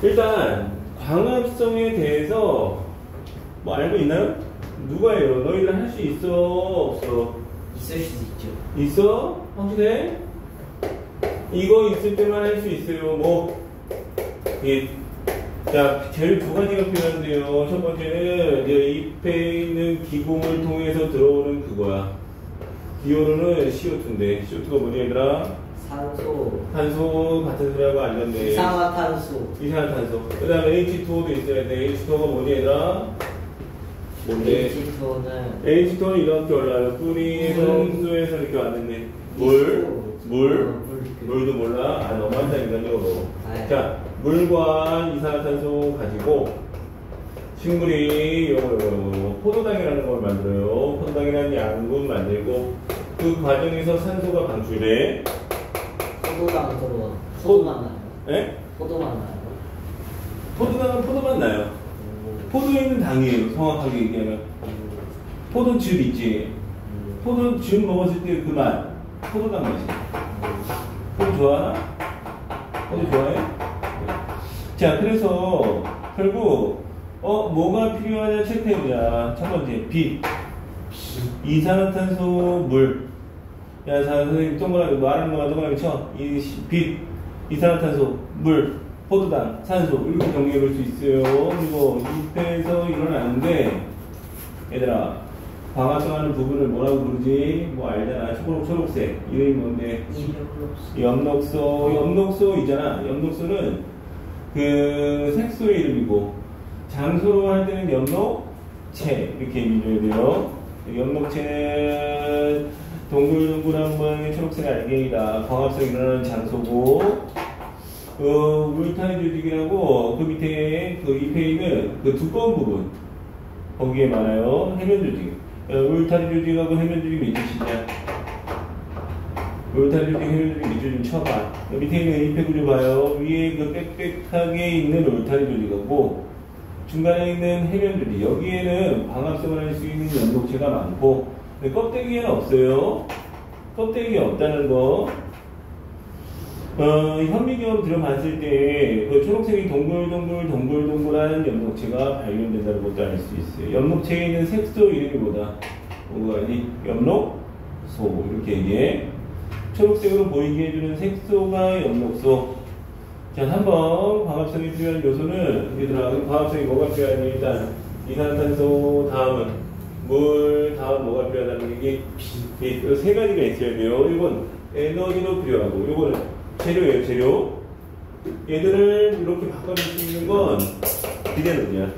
일단 광합성에 대해서 뭐 알고 있나요? 누가 해요? 너희들 할 수 있어? 없어? 있을 수도 있죠. 있어? 확실해? 이거 있을 때만 할 수 있어요. 뭐 자, 제일 두 가지가 필요한데요. 첫 번째는 이제 잎에 있는 기공을 통해서 들어오는 그거야. 기호로는 CO2인데 CO2가 뭐냐 얘들아? 산소. 탄소 같은 소리하고 알던데. 이산화탄소. 이산화탄소. 그 다음에 H2O도 있어야 돼. H2O가 뭐냐 얘들아? 뭔데? H2O는 H2O는 이렇게 올라와요. 뿌리에서 수에서 이렇게 왔는데 물도 몰라? 아 너무한다니까요. 자, 물과 이산화탄소 가지고 식물이 요거 포도당이라는 걸 만들어요. 포도당이라는 양분 만들고 그 과정에서 산소가 방출돼. 포도당 들어와. 포도만 나요? 예? 포도만 나요? 포도당은 포도만 나요. 포도에 있는 당이에요. 정확하게 얘기하면 포도즙 있지. 포도즙 먹었을 때 그 맛 포도당 맛이야. 포도 좋아하나? 포도 좋아해? 자, 그래서 결국 뭐가 필요하냐 체크해보자. 첫 번째 빛, 이산화탄소, 물. 야, 선생님 동그라미 말하는 거만 동그라미 쳐. 이 빛, 이산화탄소, 물, 포도당, 산소 이렇게 정리해 볼 수 있어요. 그리고 잎에서 일어나는데 얘들아 광합성하는 부분을 뭐라고 부르지? 뭐 알잖아. 초록색 이름이 뭔데? 엽록소이잖아. 엽록소는 그 색소의 이름이고 장소로 할 때는 엽록체 이렇게 얘기해줘야 돼요. 엽록체는 동글동글한 모양의 초록색 알갱이다. 광합성이 일어나는 장소고 울타리 조직이라고 그 밑에 그 잎에 있는 그 두꺼운 부분 거기에 많아요. 해면 조직. 울타리 조직하고 해면 조직 밑에 치냐? 울타리 조직, 해면 조직 밑줄 좀 쳐봐. 밑에 있는 잎의 구조 봐요. 위에 그 빽빽하게 있는 울타리 조직하고 중간에 있는 해면 조직. 여기에는 광합성을 할 수 있는 연독체가 많고 근데 껍데기에는 없어요. 껍데기가 없다는 거. 현미경으로 들어봤을 때 그 초록색이 동글동글한 엽록체가 발견된다는 것도 알 수 있어요. 엽록체에 있는 색소 이름이 뭐다? 뭐가 아니? 엽록소 이렇게 얘기해. 초록색으로 보이게 해주는 색소가 엽록소. 자, 3번 광합성이 필요한 요소는 얘들아 광합성이 뭐가 필요하니? 일단 이산화탄소 다음은 물 다음 뭐가 필요하다는 게 빛. 이 세 가지가 있어야 돼요. 이건 에너지도 필요하고 이거는 재료예요, 재료. 얘들을 이렇게 바꿔줄 수 있는 건 빛에너지야.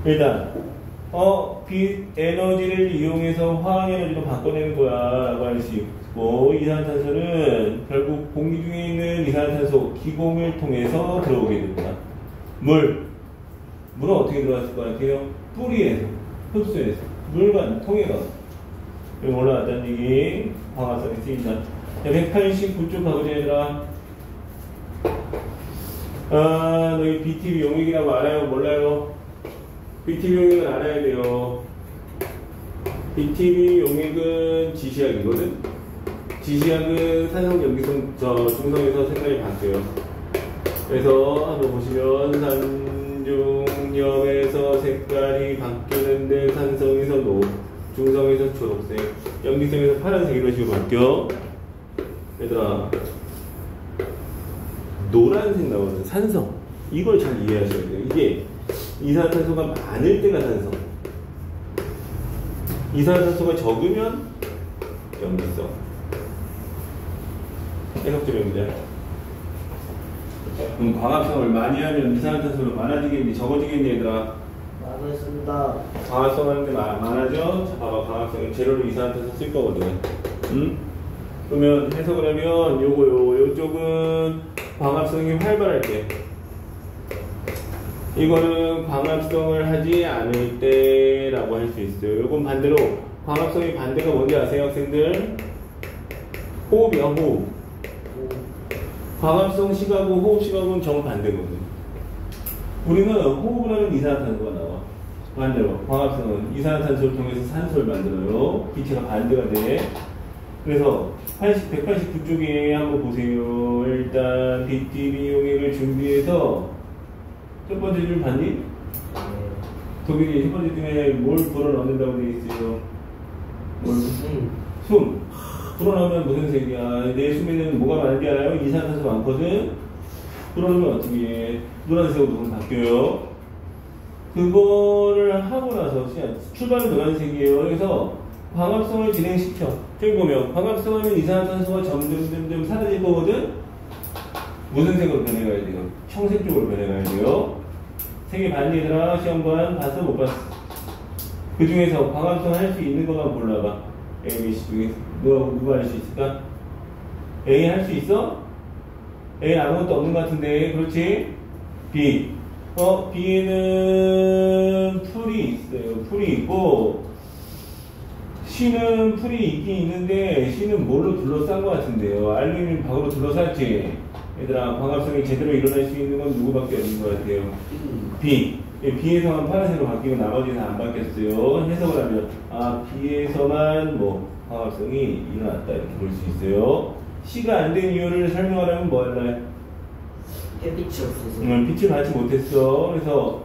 일단, 빛 에너지를 이용해서 화학에너지로 바꿔내는 거야 라고 할 수 있고, 이산화탄소는 결국 공기 중에 있는 이산화탄소 기공을 통해서 들어오게 됩니다. 물은 어떻게 들어갔을 것 같아요? 뿌리에서, 흡수해서, 물과 통해서 올라왔다는 얘기, 광합성이 쓰인다. 189쪽 가보자 얘들아. 너희 BTB 용액이라고 알아요? 몰라요? BTB 용액은 알아야 돼요. BTB 용액은 지시약이거든? 지시약은 산성 염기성 중성에서 색깔이 바뀌어요. 그래서 한번 보시면 산중염에서 색깔이 바뀌는데 산성에서 녹, 중성에서 초록색, 염기성에서 파란색 이런 식으로 바뀌어. 얘들아 노란색 나오는 산성 이걸 잘 이해하셔야 돼요. 이게 이산화탄소가 많을 때가 산성, 이산화탄소가 적으면 염기성. 해석점입니다. 그럼 광합성을 많이 하면 이산화탄소는 많아지겠니 적어지겠니 얘들아? 많아진다. 광합성 하는데 많아져? 자 봐봐, 광합성은 재료로 이산화탄소 쓸 거거든. 응? 그러면 해석을 하면 요쪽은 광합성이 활발할 때, 이거는 광합성을 하지 않을 때라고 할 수 있어요. 요건 반대로 광합성의 반대가 뭔지 아세요 학생들? 호흡이야, 호흡. 광합성 시각하고 호흡 시각은 정반대거든. 우리는 호흡을 하면 이산화탄소가 나와. 반대로 광합성은 이산화탄소를 통해서 산소를 만들어요. 빛이 반대가 돼. 그래서 189쪽에 한번 보세요. 일단 BTB 용액을 준비해서 첫 번째 줄 봤니? 네. 독일이 첫 번째 중에 뭘 불어넣는다고 되어 있어요? 숨. 불어넣으면 무슨 색이야? 내 숨에는 뭐가 많은지 알아요? 이산화탄소 많거든? 불어넣으면 어떻게 해? 노란색으로 바뀌어요. 그거를 하고 나서 출발은 노란색이에요. 그래서 광합성을 진행시켜. 저기 보면 광합성하면 이산화탄소가 점점 사라질 거거든? 무슨 색으로 변해가야 돼요? 청색 쪽으로 변해가야 돼요. 색이 봤니 얘들아? 시험관 봤어? 못 봤어? 그 중에서 광합성 할 수 있는 것만 골라봐. A, B, C 중에 누가 할 수 있을까? A 할 수 있어? A 아무것도 없는 것 같은데. 그렇지? B. B에는 풀이 있어요. 풀이 있고 C는 풀이 있긴 있는데 C는 뭘로 둘러싼 것 같은데요. 알루미늄 박으로 둘러쌌지? 얘들아 광합성이 제대로 일어날 수 있는 건 누구밖에 없는 것 같아요? B. B에서만 파란색으로 바뀌고 나머지는 안 바뀌었어요. 해석을 하면 B에서만 뭐 광합성이 일어났다 이렇게 볼 수 있어요. C가 안 된 이유를 설명하려면 뭐 할래? 햇빛이 없어서. 빛을 받지 못했어. 그래서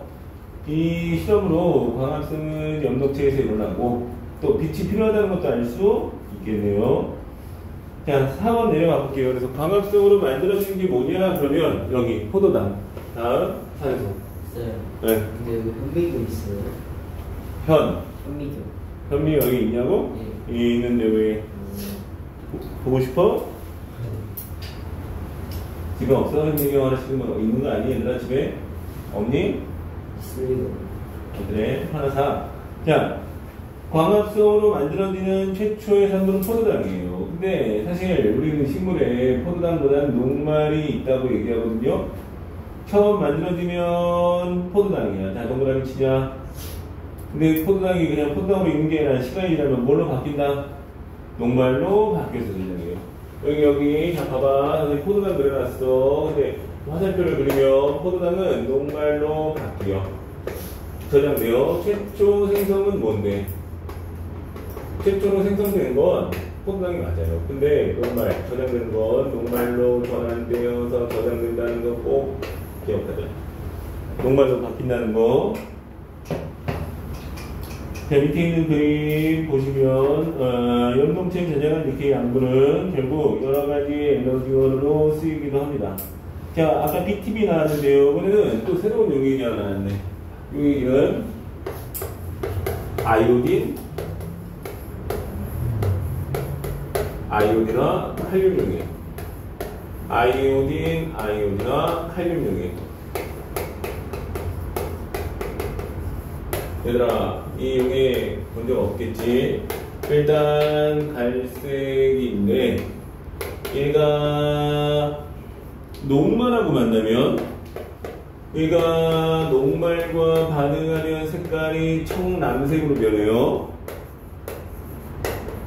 이 실험으로 광합성은 염록체에서 일어나고 또 빛이 필요하다는 것도 알 수 있겠네요. 자, 4번 내려가 볼게요. 그래서 광합성으로 만들어진 게 뭐냐? 그러면 여기 포도당, 다음 산소. 있어요. 네. 근데 여기 현미도 있어요. 현미 여기 있냐고? 네. 여기 있는데 왜 보고 싶어? 집에 없어? 현미경 하나씩 있는 거 아니? 얘들아 집에? 없니? 있어요. 그래 하나 사. 자, 광합성으로 만들어지는 최초의 산소는 포도당이에요. 근데 사실 우리는 식물에 포도당보다는 녹말이 있다고 얘기하거든요. 처음 만들어지면 포도당이야. 자, 동그라미 치자. 근데 포도당이 그냥 포도당으로 있는 게 아니라 시간이 지나면 뭘로 바뀐다? 녹말로 바뀌어서 된다고요. 여기 자 봐봐. 선생님 포도당 그려놨어. 근데 화살표를 그리면 포도당은 녹말로 바뀌어. 저장돼요. 최초 생성은 뭔데? 최초로 생성되는 건 포도당이 맞아요. 근데 녹말, 저장되는 건 녹말로 전환되어서 저장된다는 거 꼭 기억하자. 녹말로 바뀐다는 거. 자, 밑에 있는 그림 보시면 연동체 저장한 이렇게 양분은 결국 여러 가지 에너지원으로 쓰이기도 합니다. 자, 아까 BTB 나왔는데요. 이번에는 또 새로운 용액이 하나 나왔네. 용액은 아이오딘과 칼륨 용액. 아이오딘과 칼륨 용액. 얘들아, 이 용액 본 적 없겠지? 일단 갈색인데 얘가 녹말하고 만나면 얘가 녹말과 반응하면 색깔이 청남색으로 변해요.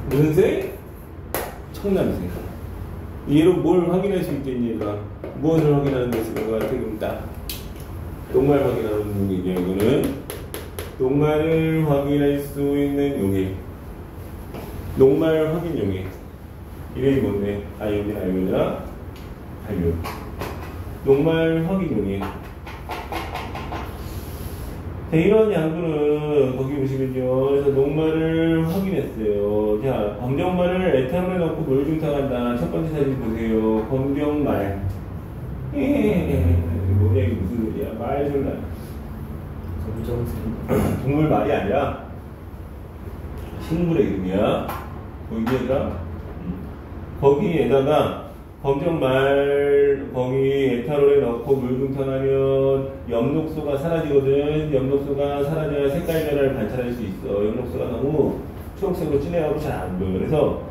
무슨 색? 청남색. 얘로 뭘 확인할 수 있겠니? 얘가 무엇을 확인하는 데 있을 것 같아? 그럼 딱 녹말 확인하는 용액이에요. 이거는 녹말을 확인할 수 있는 용액. 녹말 확인 용액. 이름이 뭔데? 아이오딘, 칼륨. 녹말 확인 용액. 자, 이런 양분은 거기 보시면요. 그래서 녹말을 확인했어요. 자, 검정말을 에탄올에 넣고 물 중탕한다. 첫 번째 사진 보세요. 검정말. 뭐냐, 이게 무슨 소리야? 말 졸라. 검정색. 동물 말이 아니라 식물의 이름이야. 보이니 얘들아? 거기에다가 검정말 거기 에탄올에 넣고 물 중탕하면 엽록소가 사라지거든. 엽록소가 사라져야 색깔 변화를 관찰할 수 있어. 엽록소가 너무 초록색으로 진해가고 잘 안 보여. 그래서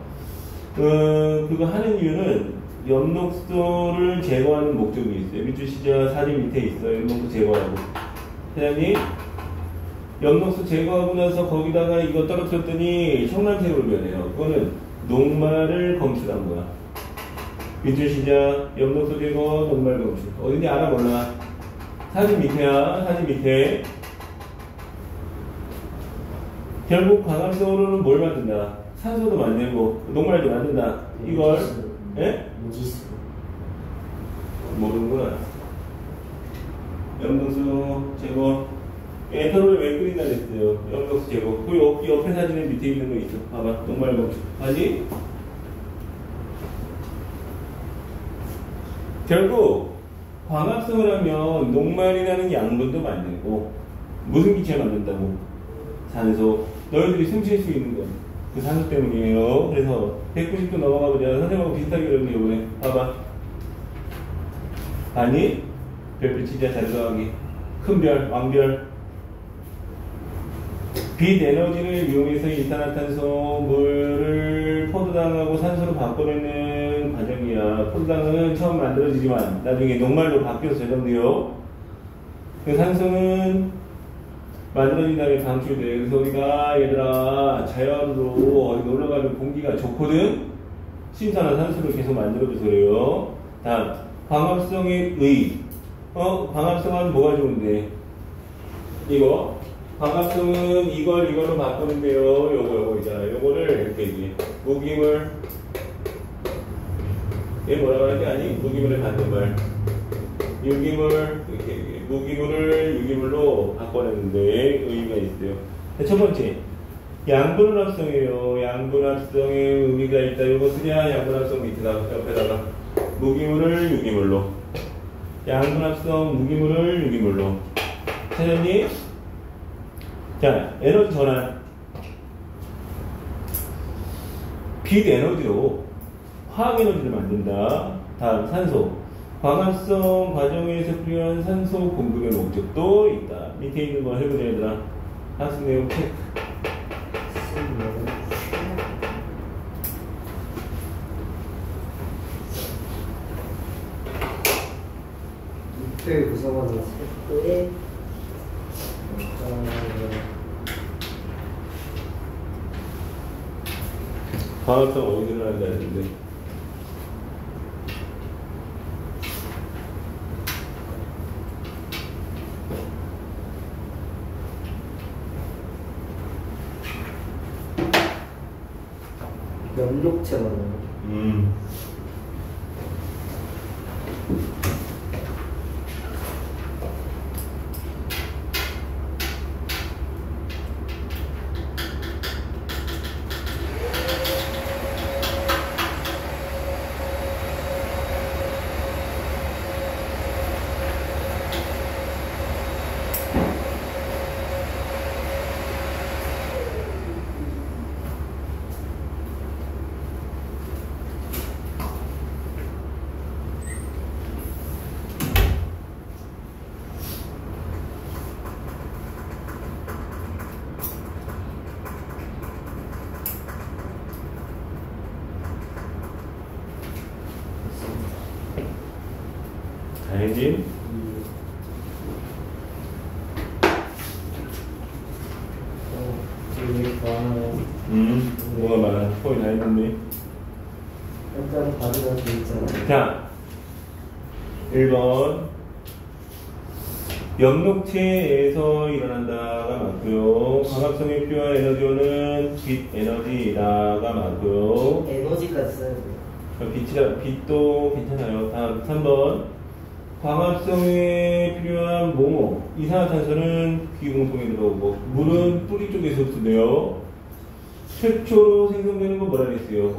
그거 하는 이유는 엽록소를 제거하는 목적이 있어요. 밑줄 시작 사진 밑에 있어요. 엽록소 제거하고. 사장님, 엽록소 제거하고 나서 거기다가 이거 떨어뜨렸더니 청남색으로 변해요. 그거는 녹말을 검출한 거야. 밑줄 시작, 엽록소 제거, 녹말 검출. 어딘지 알아 몰라? 사진 밑에야, 사진 밑에. 결국 광합성으로는 뭘 만든다? 산소도 만들고 녹말도 만든다. 이걸 예? 무지수. 모르는구나. 염동수 제거. 에탄올을 왜 끓인다 그랬어요? 염동수 제거. 그 옆에 사진에 밑에 있는 거 있어. 봐봐. 녹말 검출. 아니? 결국 광합성을 하면 녹말이라는 양분도 만들고 무슨 기체 만든다고? 산소. 너희들이 숨 쉴 수 있는 거. 그 산소 때문이에요. 그래서 190도 넘어가 보자. 선생님하고 비슷하게 그렸는데 이번에 봐봐. 아니 별빛 진짜 잘 들어가기. 큰 별, 왕별. 빛 에너지를 이용해서 이산화탄소 물을 포도당하고 산소로 바꿔내는 과정이야. 포도당은 처음 만들어지지만 나중에 녹말로 바뀌어서 저장돼요. 그 산소는 만들어진 다음에 방출돼. 그래서 우리가 얘들아 자연으로 어디 놀러 가면 공기가 좋거든. 신선한 산소를 계속 만들어줘서 그래요. 다음 광합성의 의. 광합성은 뭐가 좋은데? 이거 광합성은 이걸로 바꾸는데요. 요거 있잖아. 요거를 이렇게 이제 무기물 얘 뭐라고 하지? 아니 무기물의 반대말 유기물 이렇게 무기물을 유기물로 바꿔내는데 의미가 있어요. 첫 번째 양분합성이에요. 양분합성의 의미가 있다. 요거 쓰냐? 양분합성 밑에다가 옆에다가 무기물을 유기물로 양분합성 무기물을 유기물로 찾았니? 자, 에너지 전환. 빛 에너지로 화학 에너지를 만든다. 다음, 산소. 광합성 과정에서 필요한 산소 공급의 목적도 있다. 밑에 있는 거 해보자, 얘들아. 학습 내용 체크. 목표를 구성하는 세포의 광합성 어디 들어간다 했는데. 연록체 말이에요. 다행히 되게 많아요. 뭐가 많아. 거의 다 했는데. 약간 다르다 돼 있잖아요. 자, 1번 염록체에서 일어난다가 맞고요. 광합성에 필요한 에너지원은 빛 에너지다가 맞고요. 에너지까지 써야 돼요. 빛도 괜찮아요. 다음 3번 광합성에 필요한 모모 이산화탄소는 귀공통에 들어오고 물은 뿌리 쪽에서 흡수돼요. 최초로 생성되는 건 뭐라 그랬어요?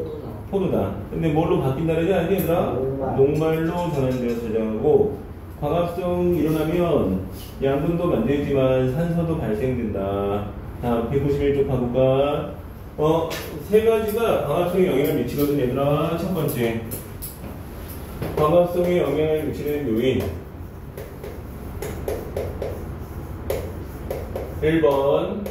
포도당. 근데 뭘로 바뀐다 그러지 않니 얘들아? 녹말로 전환되어서 저장하고 광합성 일어나면 양분도 만들지만 산소도 발생된다. 다음 191쪽 가볼까? 세 가지가 광합성에 영향을 미치거든 얘들아. 첫 번째 광합성에 영향을 미치는 요인 1번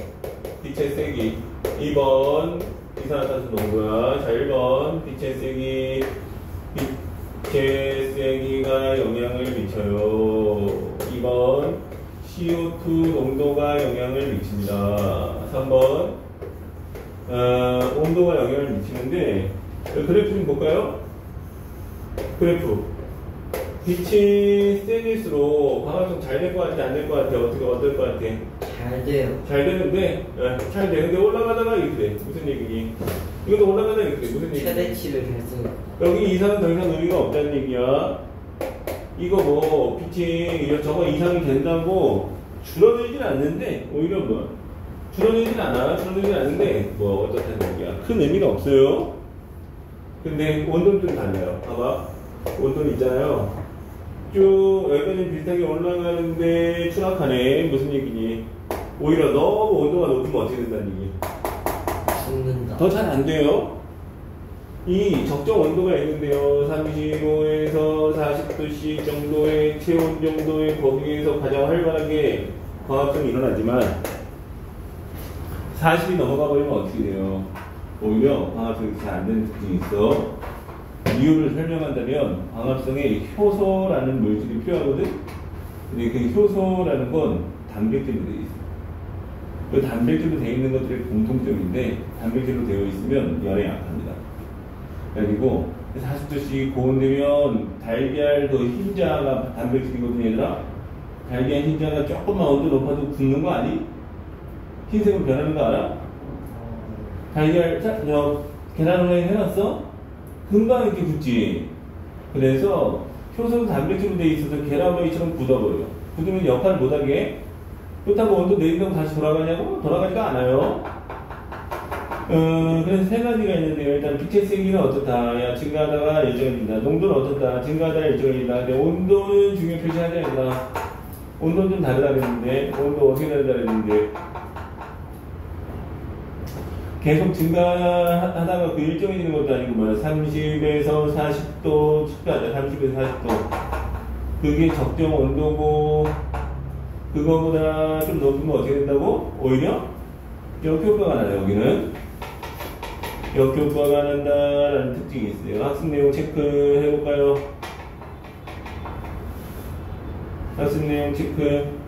빛의 세기 2번 이산화탄소 농도야. 자 1번 빛의 세기 빛의 세기가 영향을 미쳐요. 2번 CO2 농도가 영향을 미칩니다. 3번 온도가 영향을 미치는데 그래프 좀 볼까요? 그래프 빛이 세질수록 광합성 잘 될 것 같아? 안 될 것 같아? 어떨 것 같아? 잘 돼요. 잘 되는데 잘 되는데 올라가다가 이렇게 돼. 무슨 얘기니? 이것도 올라가다 이렇게 무슨 얘기야? 최대치를 결정. 여기 이상은 더 이상 의미가 없다는 얘기야. 이거 뭐 빛이 저거 이상이 된다고 줄어들진 않는데 오히려 뭐 줄어들진 않는데 뭐 어떻다는 얘기야. 큰 의미가 없어요. 근데 원도는 좀 달라요. 봐봐. 원도는 있잖아요. 쭉 여기까지 비슷하게 올라가는데 추락하네. 무슨 얘기니? 오히려 너무 온도가 높으면 어떻게 된다는 얘기? 죽는다. 더 잘 안 돼요. 이 적정 온도가 있는데요. 35에서 40도씨 정도의 체온 정도의 거기에서 가장 활발하게 광합성이 일어나지만 40이 넘어가 버리면 어떻게 돼요? 오히려 광합성이 잘 안 되는 특징이 있어. 이유를 설명한다면 광합성에 효소라는 물질이 필요하거든? 근데 그 효소라는 건 단백질로 되어 있어. 그 단백질로 되어 있는 것들의 공통점인데 단백질로 되어 있으면 열에 약합니다. 그리고 40도씩 고온되면 달걀 그 흰자가 단백질이거든요, 얘들아. 달걀 흰자가 조금만 온도 높아도 굳는 거 아니? 흰색으로 변하는 거 알아? 달걀, 계란 후라이 해놨어? 금방 이렇게 굳지. 그래서 효소는 단백질로 되어 있어서 계란 후라이처럼 굳어버려. 굳으면 역할을 못하게. 그렇다고 온도 내린다고 다시 돌아가냐고? 돌아가지가 않아요. 그래서 세 가지가 있는데요. 일단 빛의 세기는 어떻다. 야, 증가하다가 일정해진다. 농도는 어떻다. 증가하다가 일정해진다. 근데 온도는 중요 표시하자, 얘들아. 온도는 좀 다르다 그랬는데, 온도 어떻게 다르다 그랬는데, 계속 증가하다가 그 일정해지는 것도 아니고, 뭐야. 30에서 40도, 측가하자. 30에서 40도. 그게 적정 온도고, 그거보다 좀 높으면 어떻게 된다고? 오히려 역효과가 나요, 여기는. 역효과가 난다라는 특징이 있어요. 학습 내용 체크해볼까요? 학습 내용 체크.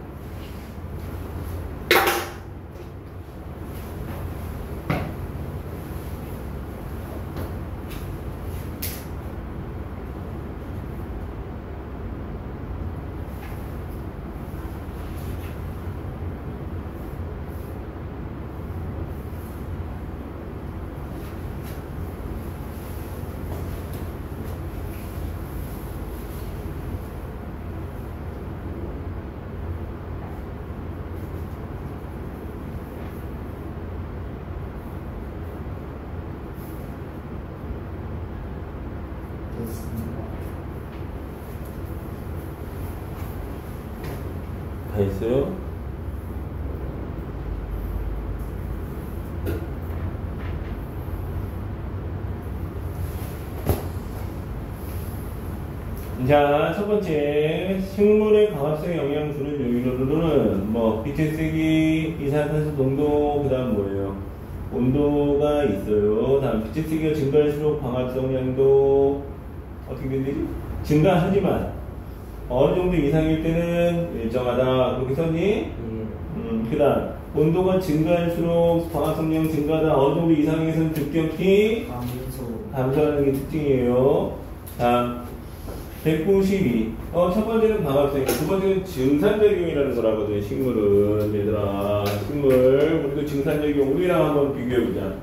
다 했어요? 자, 첫 번째 식물의 광합성에 영향을 주는 요인으로는 뭐 빛의 세기, 이산화탄소 농도, 그 다음 뭐예요? 온도가 있어요. 다음 빛의 세기가 증가할수록 광합성 양도 어떻게 되지? 증가하지만 어느 정도 이상일 때는 일정하다. 그렇게 썼니? 그 다음 온도가 증가할수록 광합성량 증가하다. 어느 정도 이상에서는 급격히 감소하는 게 특징이에요. 다음 192. 첫 번째는 광합성이고 두 번째는 증산작용이라는 거라거든. 식물은 얘들아, 식물 우리도 증산작용 우리랑 한번 비교해보자.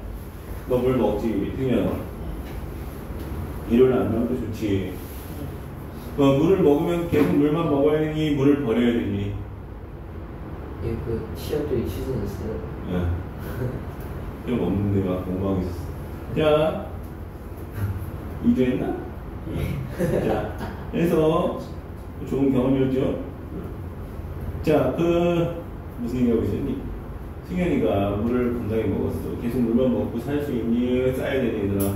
너 물 먹지? 등현 일요일 안 나와도 좋지. 물을 먹으면 계속 물만 먹어야 되니 물을 버려야 되니? 예, 그 시험들이 취소됐어요. 예. 좀 없는데 막 공부하고 있었어. 자, 2주 했나? 자, 그래서 좋은 경험이었죠. 자, 무슨 얘기하고 있었니? 승현이가 물을 건강히 먹었어. 계속 물만 먹고 살 수 있니? 쌓아야 되니 얘들아?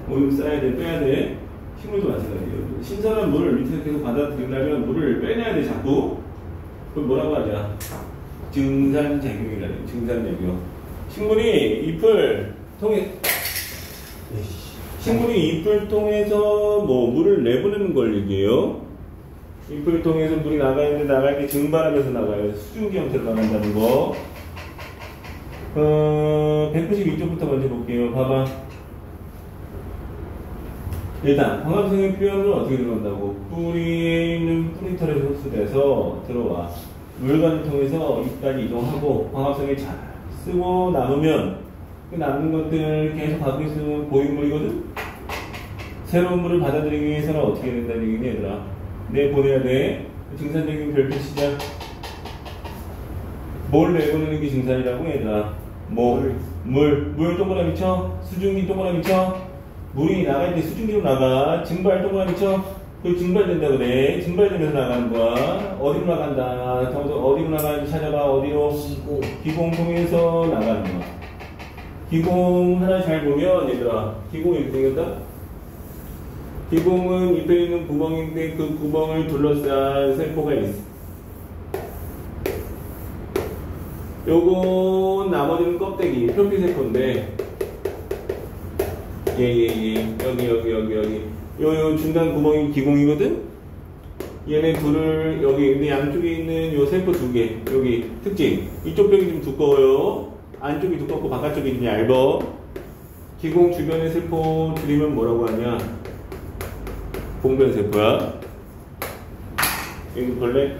물 쌓아야 돼, 빼야 돼. 식물도 마찬가지예요. 신선한 물을 밑에서 계속 받아들이려면 물을 빼내야 돼, 자꾸. 그걸 뭐라고 하자? 증산작용이라는, 증산작용. 식물이 잎을 통해서 뭐 물을 내보내는 걸 얘기해요. 잎을 통해서 물이 나가는데 나갈 때 증발하면서 나가요. 수증기 형태로 나간다는 거. 192쪽부터 먼저 볼게요. 봐봐. 일단 광합성의 표현은 어떻게 들어온다고? 뿌리에 있는 뿌리털에 흡수돼서 들어와. 물관을 통해서 잎까지 이동하고 광합성이 잘 쓰고 남으면 그 남는 것들 계속 갖고 있으면 고인물이거든? 새로운 물을 받아들이기 위해서는 어떻게 해야 된다는 얘기니, 얘들아? 내보내야 돼. 증산적인 별표 시작. 뭘 내보내는 게 증산이라고, 얘들아? 물 동그라미 쳐. 수증기 동그라미 쳐. 물이 나갈 때 수증기로 나가. 증발 동그라미 쳐. 그 증발된다 그래. 증발되면서 나가는 거야. 어디로 나간다. 어디로 나가는지 찾아봐. 어디로? 기공 통해서 나가는 거야. 기공 하나 잘 보면, 얘들아, 기공이 이렇게 생겼다? 기공은 입에 있는 구멍인데 그 구멍을 둘러싼 세포가 있어. 요건 나머지는 껍데기, 표피세포인데, 여기. 요 중간 구멍이 기공이거든? 얘네 둘을, 여기, 근데 양쪽에 있는 요 세포 두 개, 여기 특징. 이쪽 벽이 좀 두꺼워요. 안쪽이 두껍고 바깥쪽이 좀 얇어. 기공 주변의 세포 들이면 뭐라고 하냐? 공변세포야. 이거 볼래?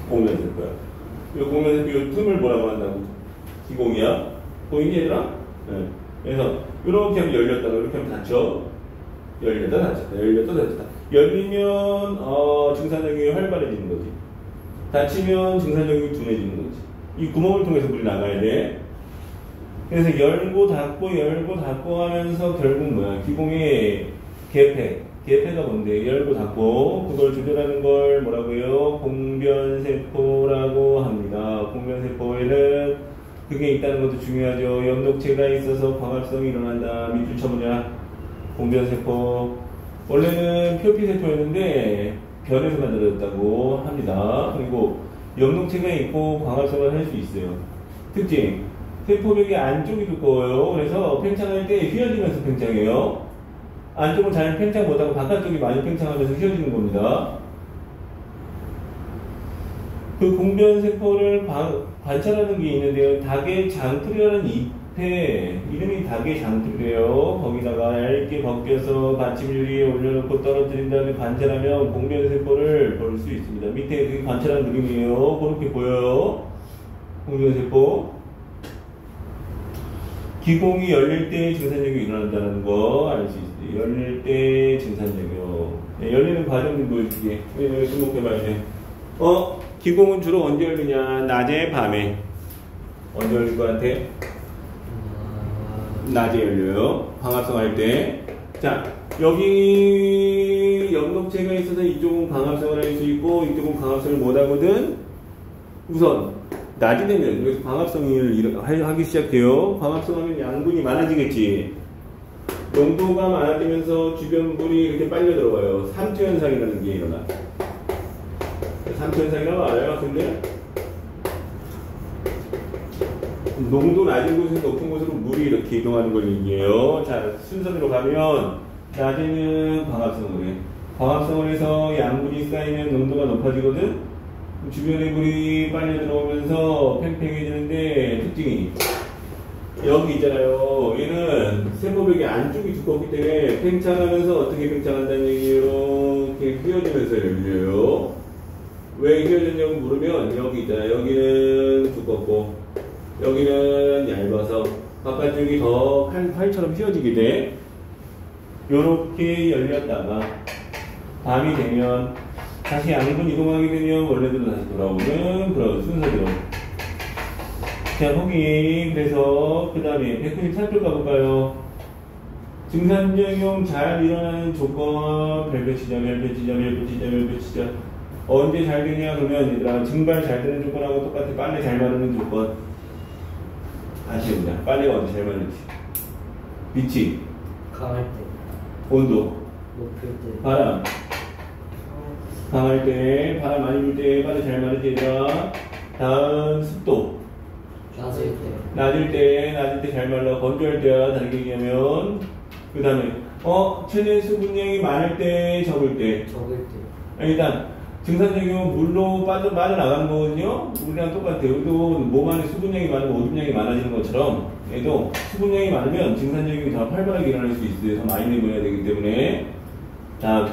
공변세포야. 이 공변세포 이 틈을 뭐라고 한다고? 기공이야. 보이니 얘들아? 네. 그래서 이렇게 하면 열렸다가 이렇게 하면 닫혀. 열렸다 닫혔다. 열렸다 닫혔다. 열리면 증산적이 활발해지는 거지. 닫히면 증산적이 둔해지는 거지. 이 구멍을 통해서 물이 나가야 돼. 그래서 열고 닫고 하면서 결국 뭐야? 기공의 개폐가 뭔데? 열고 닫고 그걸 조절하는 걸 뭐라고 해요? 공변세포라고 합니다. 공변세포에는 그게 있다는 것도 중요하죠. 염록체가 있어서 광합성이 일어난다. 밑줄 쳐보자. 공변세포 원래는 표피세포였는데 변에서 만들어졌다고 합니다. 그리고 염록체가 있고 광합성을 할 수 있어요. 특징 세포벽의 안쪽이 두꺼워요. 그래서 팽창할 때 휘어지면서 팽창해요. 안쪽은 잘 팽창 못하고 바깥쪽이 많이 팽창하면서 휘어지는 겁니다. 그 공변세포를 관찰하는 게 있는데요. 닭의 장풀이라는 잎에 이름이 닭의 장풀이에요. 거기다가 얇게 벗겨서 받침줄 위에 올려놓고 떨어뜨린 다음에 관찰하면 공변세포를 볼 수 있습니다. 밑에 그게 관찰한 그림이에요. 그렇게 보여요. 공변세포. 기공이 열릴 때 증산작용이 일어난다는 거 알 수 있어요. 열릴 때 증산작용. 네, 열리는 과정도 보여줄게. 주목해봐야 돼. 기공은 주로 언제 열리냐? 낮에, 밤에. 언제 열릴 것 같아? 낮에 열려요. 광합성 할 때. 자, 여기 염록체가 있어서 이쪽은 광합성을 할 수 있고 이쪽은 광합성을 못하거든. 우선 낮이 되면 여기서 광합성을 하기 시작해요. 광합성하면 양분이 많아지겠지. 농도가 많아지면서 주변 물이 이렇게 빨려 들어가요. 삼투현상이라는 게 일어나. 삼투현상이라고 알아요? 근데 농도 낮은 곳에서 높은 곳으로 물이 이렇게 이동하는 걸 얘기해요. 자, 순서대로 가면 낮에는 광합성을 해. 광합성을 해서 양분이 쌓이면 농도가 높아지거든. 주변에 물이 빨려 들어오면서 팽팽해지는데 특징이 여기 있잖아요. 얘는 세포벽의 안쪽이 두껍기 때문에 팽창하면서 어떻게 팽창한다는 얘기예요. 이렇게 휘어지면서 열려요. 왜 휘어졌냐고 물으면 여기 있잖아요. 여기는 두껍고 여기는 얇아서 바깥쪽이 더 활처럼 휘어지게 돼. 요렇게 열렸다가 밤이 되면 다시 양분 이동하게 되면 원래대로 다시 돌아오는 그런 순서대로. 자, 거기 그래서 그 다음에 193쪽 가볼까요? 증산작용 잘 일어나는 조건 별표치자. 언제 잘 되냐 그러면 얘들아 증발 잘 되는 조건하고 똑같아. 빨래 잘 마르는 조건. 다시 해보자. 빨래가 언제 잘 마르지? 빛이 강할 때, 온도 높을 때, 바람 강할 때, 바람 많이 불 때 빨래 잘 마르지 얘들아. 다음 습도 낮을 때 잘 말라. 건조할 때야 다르게 얘기하면. 그 다음에 체내 수분량이 많을 때 적을 때. 일단 증산작용은 물로 빠져나가는 거거든요. 물이랑 똑같아요. 여기도 몸 안에 수분량이 많으면 오줌량이 많아지는 것처럼 얘도 수분량이 많으면 증산작용이 더 활발하게 일어날 수 있어요. 더 많이 내보내야 되기 때문에. 자,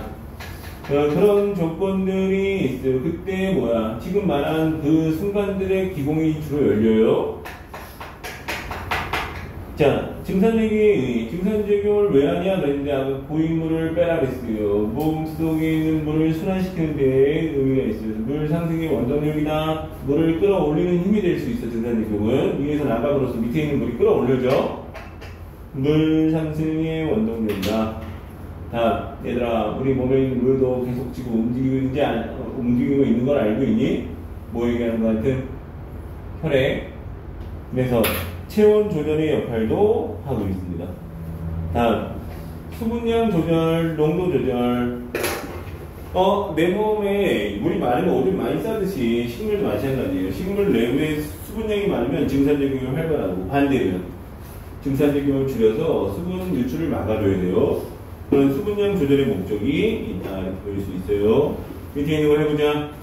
그런 조건들이 있어요. 그때 지금 말한 그 순간들의 기공이 주로 열려요. 자, 증산작용을 왜 하냐 그랬는데 아까 고인물을 빼라 그랬어요. 몸 속에 있는 물을 순환시키는 데 의미가 있어요. 물 상승의 원동력이나 물을 끌어올리는 힘이 될 수 있어. 증산작용은 위에서 나감으로써 밑에 있는 물이 끌어올려져. 물 상승의 원동력이다. 자, 얘들아, 우리 몸에 있는 물도 계속 지금 움직이고 있는 걸 알고 있니? 뭐 얘기하는 것 같은? 혈액. 그래서 체온 조절의 역할도 하고 있습니다. 다음, 수분량 조절, 농도 조절. 내 몸에 물이 많으면 오줌 많이 싸듯이 식물도 마찬가지예요. 식물 내부에 수분량이 많으면 증산작용이 활발하고, 반대로 증산작용을 줄여서 수분 유출을 막아줘야 돼요. 그런 수분량 조절의 목적이 있다 이렇게 보일 수 있어요. 밑에 있는 걸 해보자.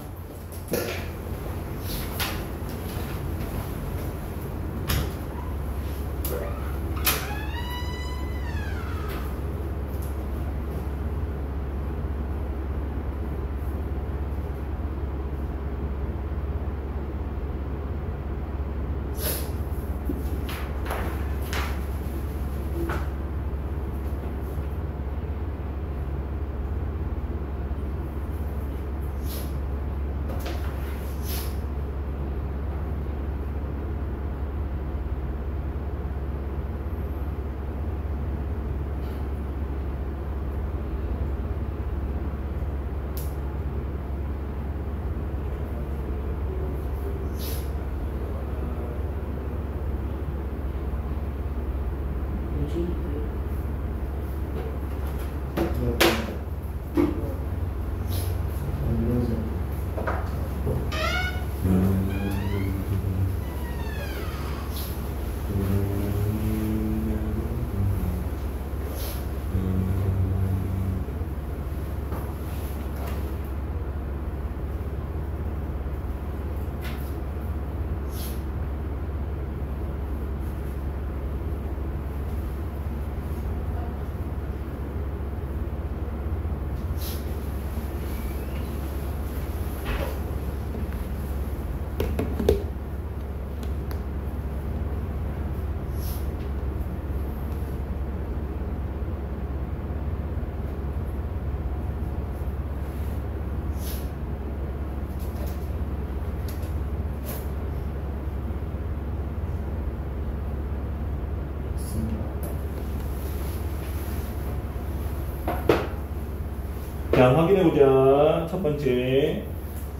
자, 확인해보자. 첫 번째,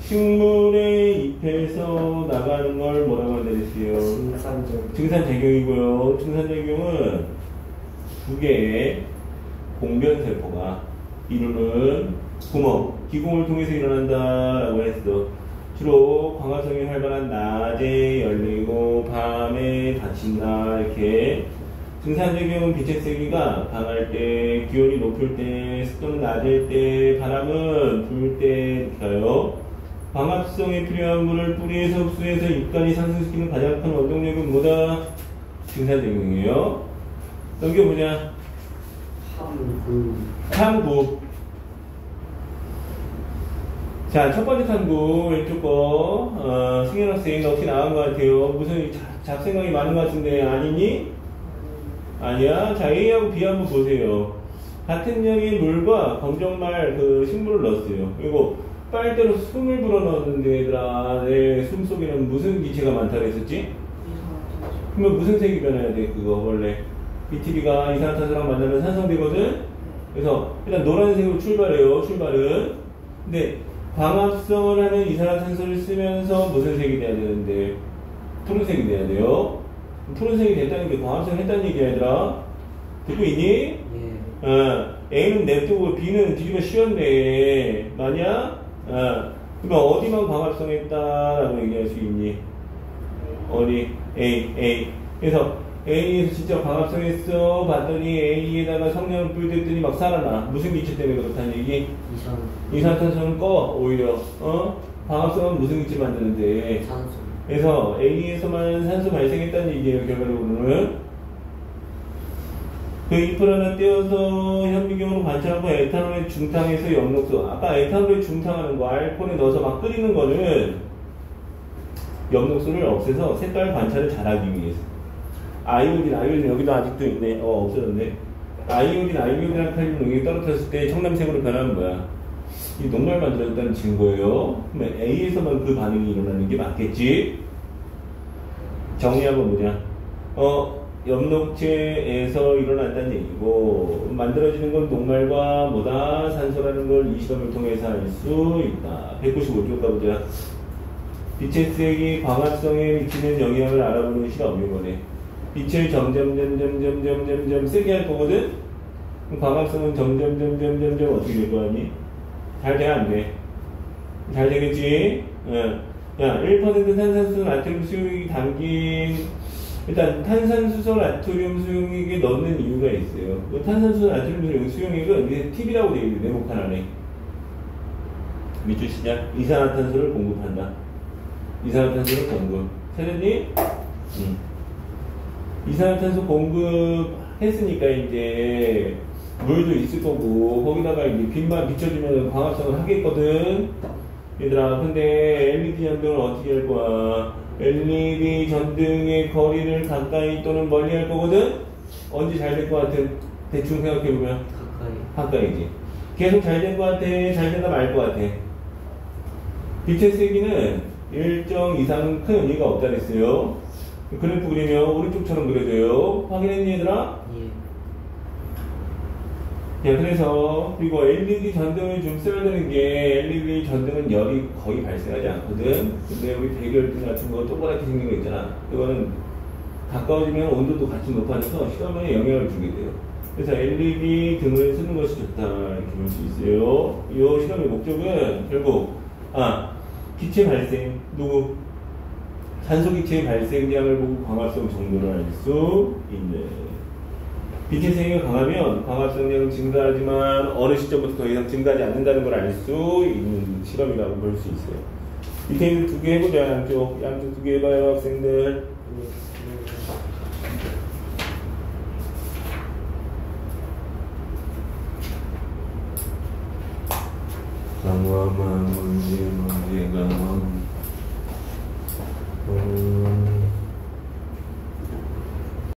식물의 잎에서 나가는 걸 뭐라고 하겠어요? 증산작용이고요. 증산작용은 두 개의 공변세포가 이루는 구멍, 기공을 통해서 일어난다라고 했어. 주로 광합성이 활발한 낮에 열리고 밤에 닫힌다. 이렇게 증산작용은 빛의 세기가 강할 때, 기온이 높을 때, 습도는 낮을 때, 바람은 불 때 켜요. 광합성에 필요한 물을 뿌리에서 흡수해서 잎간이 상승시키는 가장 큰 원동력은 뭐다? 증산작용이에요. 넘겨보자. 탐구. 자, 첫 번째 탐구, 왼쪽 거, 승현 학생 혹시 나온 것 같아요. 무슨 잡생각이 많은 것 같은데, 아니니? 아니야. 자, A하고 B 한번 보세요. 같은 양의 물과 검정말 그 식물을 넣었어요. 그리고 빨대로 숨을 불어넣었는데, 얘들아, 내 숨 속에는 무슨 기체가 많다고 했었지? 그러면 무슨 색이 변해야 돼, 그거, 원래? BTB가 이산화탄소랑 만나면 산성되거든? 그래서 일단 노란색으로 출발해요, 출발은. 근데 광합성을 하는 이산화탄소를 쓰면서 무슨 색이 돼야 되는데? 푸른색이 돼야 돼요. 푸른색이 됐다는 게 광합성을 했다는 얘기야, 얘들아. 듣고 있니? 예. A는 냅두고 B는 뒤집어 씌웠네. 맞냐? 그러면 어디만 광합성했다라고 얘기할 수 있니? 어디? A. 그래서 A에서 진짜 광합성했어. 봤더니 A에다가 성냥을 뿌렸더니 막 살아나. 무슨 기체 때문에 그렇다는 얘기? 이산화탄소는 꺼, 오히려. 광합성은 무슨 기체 만드는데? 산소. 그래서 A에서만 산소 발생했다는 얘기예요, 결과적으로는. 그 잎을 하나 떼어서 현미경으로 관찰하고 에탄올에 중탕해서 엽록소. 아까 에탄올에 중탕하는 거, 알코올에 넣어서 막 끓이는 거는 엽록소를 없애서 색깔 관찰을 잘하기 위해서. 아이오딘 여기도 아직도 있네. 없어졌네. 아이오딘이랑 칼륨 농액이 떨어졌을 때 청남색으로 변하는 뭐야? 이 녹말 만들어졌다는 증거예요. 그러면 A에서만 그 반응이 일어나는 게 맞겠지? 정리 한번 보자. 엽록체에서 일어난다는 얘기고, 만들어지는 건 녹말과 뭐다? 산소라는 걸 이 실험을 통해서 알 수 있다. 195쪽 가보자. 빛의 색이 광합성에 미치는 영향을 알아보는 실험, 이거네. 빛을 점점 세게 할 거거든? 그럼 광합성은 점점 어떻게 될 거 아니? 잘 돼, 안 돼? 잘 되겠지? 야, 1% 탄산수 나트륨 수용액이 담긴, 일단 탄산수소 나트륨 수용액에 넣는 이유가 있어요. 그 탄산수소 나트륨 수용액은 이게 팁이라고 되어 있는데, 네모칸 안에. 밑줄 시작. 이산화탄소를 공급한다. 이산화탄소를 공급. 찾았니? 이산화탄소 공급했으니까 이제 물도 있을 거고, 거기다가 이제 빛만 비춰주면 광합성을 하겠거든. 얘들아, 근데 LED 전등을 어떻게 할 거야? LED 전등의 거리를 가까이 또는 멀리 할 거거든? 언제 잘 될 것 같아? 대충 생각해보면? 가까이지. 계속 잘 될 것 같아? 잘 되다 말 것 같아? 빛의 세기는 일정 이상은 큰 의미가 없다 그랬어요. 그래프 그리면 오른쪽처럼 그려져요. 확인했니 얘들아? 예. 야, 그래서 그리고 LED 전등을 좀 써야 되는 게 LED 전등은 열이 거의 발생하지 않거든. 근데 우리 대결등 같은 거 동그랗게 생긴 거 있잖아. 그거는 가까워지면 온도도 같이 높아져서 실험에 영향을 주게 돼요. 그래서 LED 등을 쓰는 것이 좋다 이렇게 볼 수 있어요. 이 실험의 목적은 결국 기체 발생 누구? 산소 기체의 발생량을 보고 광합성 정도를 알 수 있는. 빛의 세기가 강하면 광합성량은 증가하지만 어느 시점부터 더 이상 증가하지 않는다는 걸 알 수 있는 실험이라고 볼 수 있어요. 밑에 두 개 해보자. 양쪽 두 개 해봐요 학생들. 강화만 문제가